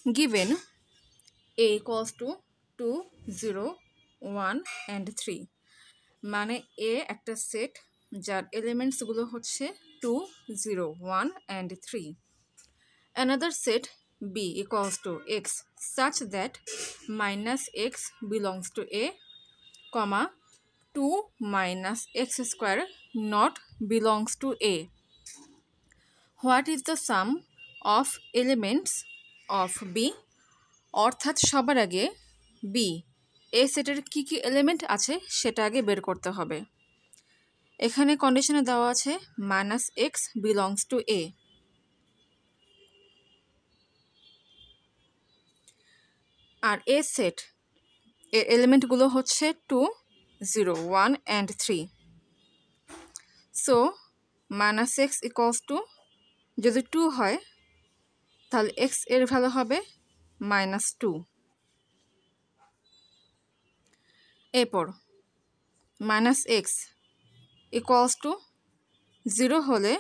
given a equals to 2 0 1 and 3 মানে a একটা set যার এলিমেন্টসগুলো হচ্ছে 2 0 1 and 3. Another set b equals to x such that minus x belongs to a, comma 2 minus x square not belongs to a. What is the sum of elements of b? অর্থাৎ সবার আগে B A সেটের কি কি element আছে সেটা আগে বের করতে হবে। এখানে কন্ডিশনে দেওয়া আছে minus X belongs to A, আর এ সেট এর এলিমেন্টগুলো হচ্ছে 2 0 1 and 3. So minus X equals to যদি 2 হয় তাহলে এক্স এর ভ্যালু হবে -2। এরপর মাইনাস এক্স ইকুয়ালস টু 0 হলে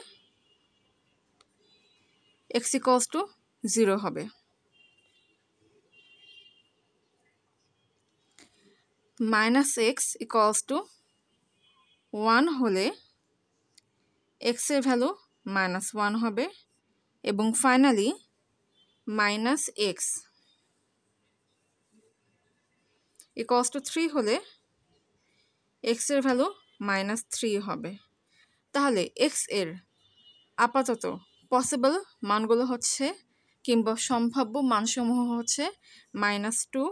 এক্স ইকুয়ালস টু 0 হবে। মাইনাস এক্স ইকুয়ালস টু 1 হলে এক্সের ভ্যালু -1 হবে এবং finally minus X equals two 3 হলে এক্সের ভ্যালু -3 হবে। তাহলে এক্স এর আপাতত পসিবল মানগুলো হচ্ছে কিংবা সম্ভাব্য মানসমূহ হচ্ছে -2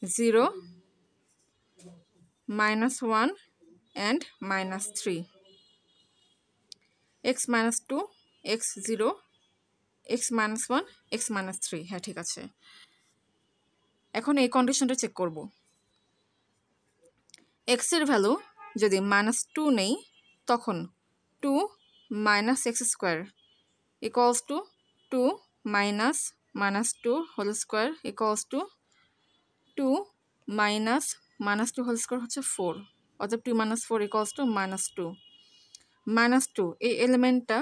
0 -1 and -3. x -2 x 0 x -1 x -3। হ্যাঁ ঠিক আছে। এখন এই কন্ডিশনটা চেক করব। x এর ভ্যালু যদি -2 নেই তখন 2 minus x square equals to 2 minus -2 whole square equals to 2 minus -2 whole square হচ্ছে 4, অতএব 2 minus 4 equals to -2. -2 এই এলিমেন্টটা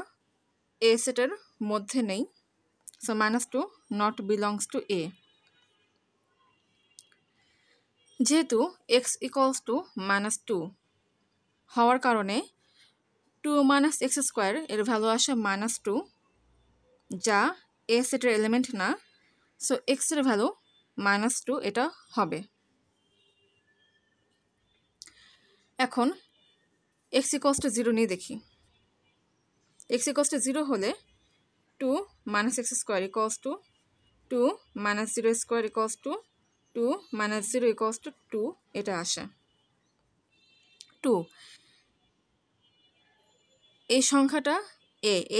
a সেটের মধ্যে নেই, so -2 not belongs to a. যেহেতু x equals to -2 হওয়ার কারণে 2 minus x square এর ভ্যালু আসে -2, যা a সেটের এলিমেন্ট না, সো x এর ভ্যালু -2 এটা হবে। এখন x equals to 0 নিয়ে দেখি। x equals to 0 হলে 2 minus x square equals to 2 minus 0 square equals to 2 minus 0 equals to 2 এটা আসে। 2 এই সংখ্যাটা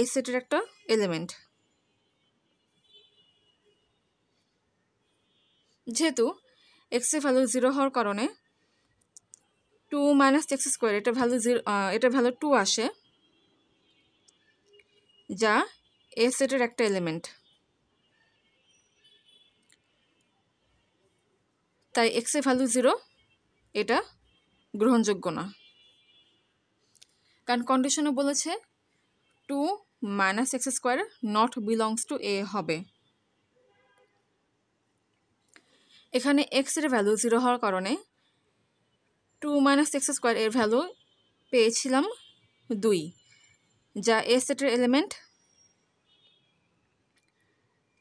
a সেটের একটা এলিমেন্ট। যেহেতু x এর ভ্যালু 0 হওয়ার কারণে 2 minus x square এটা ভ্যালু 0, এটা ভ্যালু 2 আসে, যা a সেটের একটা এলিমেন্ট। তাই x এর ভ্যালু 0 এটা গ্রহণযোগ্য না, কারণ কন্ডিশনে বলেছে 2 minus x square not belongs to a হবে। এখানে x এর ভ্যালু 0 হওয়ার কারণে 2 minus x square এর ভ্যালু পেয়েছিলাম 2, যা a সেটের এলিমেন্ট,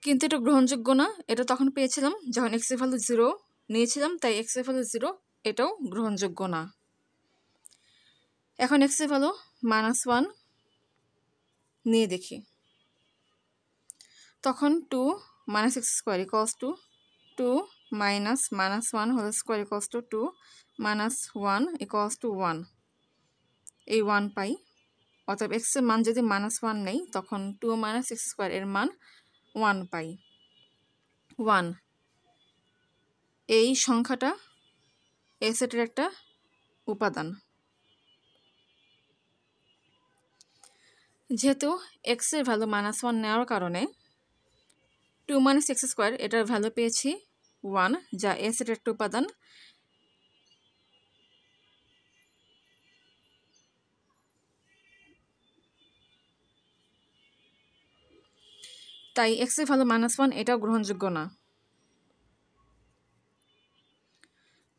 কিন্তু এটা গ্রহণযোগ্য না। এটা তখন পেয়েছিলাম যখন x এর ভ্যালু 0 নিয়েছিলাম, তাই x এর ভ্যালু 0 এটাও গ্রহণযোগ্য না। এখন x এর ভ্যালু -1 নিয়ে দেখি, তখন 2 minus x square equals to 2 minus -1 whole square equals to 2 minus 1 equals to 1, এই 1 পাই। অতএব x এর মান যদি -1 নেই তখন 2 minus x square এর মান 1 পাই। 1 এই সংখ্যাটা a সেটের একটা উপাদান। যেহেতু x এর ভ্যালু -1 নেওয়ার কারণে 2 minus x square এটার ভ্যালু পেয়েছি 1, যা a সেটের একটা উপাদান। তাই x এর ভ্যালু -1 এটাও গ্রহণযোগ্য না,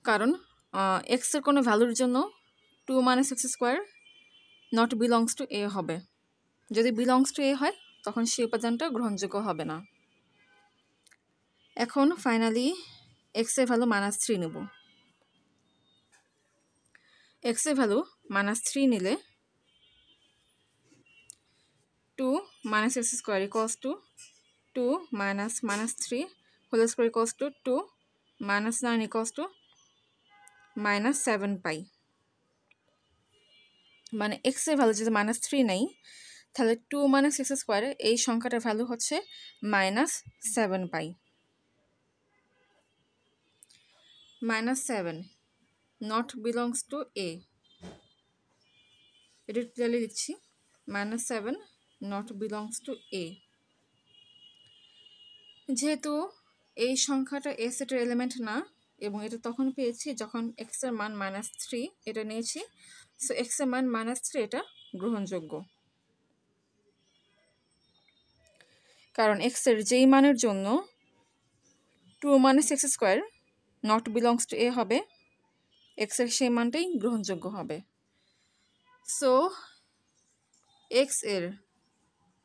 কারণ x এর কোনো ভ্যালুর জন্য 2 - x² not belongs to a হবে। যদি বিলংস টু a হয় তখন সেই উপাদানটা গ্রহণযোগ্য হবে না। এখন ফাইনালি x এর ভ্যালু -3 নেব। x এর ভ্যালু -3 নিলে 2 - x² equals to 2 minus -3 whole square equals to 2 -9 equals to -7 পাই। মানে x এর ভ্যালু যদি -3 নেই তাহলে 2 - x² এই সংখ্যাটার ভ্যালু হচ্ছে -7 পাই। -7 not belongs to a, এটা ক্লিয়ারলি লিখছি, -7 not belongs to a। যেহেতু এই সংখ্যাটা a সেটের এলিমেন্ট না এবং এটা তখন পেয়েছি যখন x এর মান -3 এটা নিয়েছি, সো x এর মান -3 এটা গ্রহণযোগ্য, কারণ x এর যেই মানের জন্য 2 - x² not belongs to a হবে, x এর সেই মানটাই গ্রহণযোগ্য হবে। সো x এর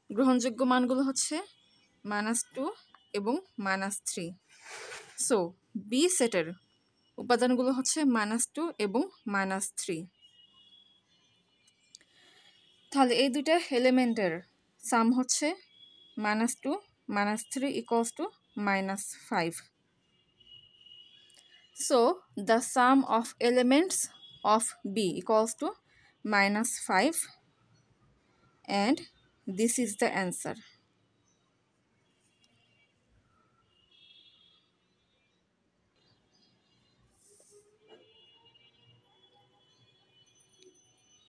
গ্রহণযোগ্য মানগুলো হচ্ছে -2 এবং -3। সো বি সেটের উপাদানগুলো হচ্ছে -2 এবং -3। তাহলে এই দুইটা এলিমেন্টের সাম হচ্ছে -2 -3 equals to -5। So the sum of elements of B equals to -5 and this is the answer.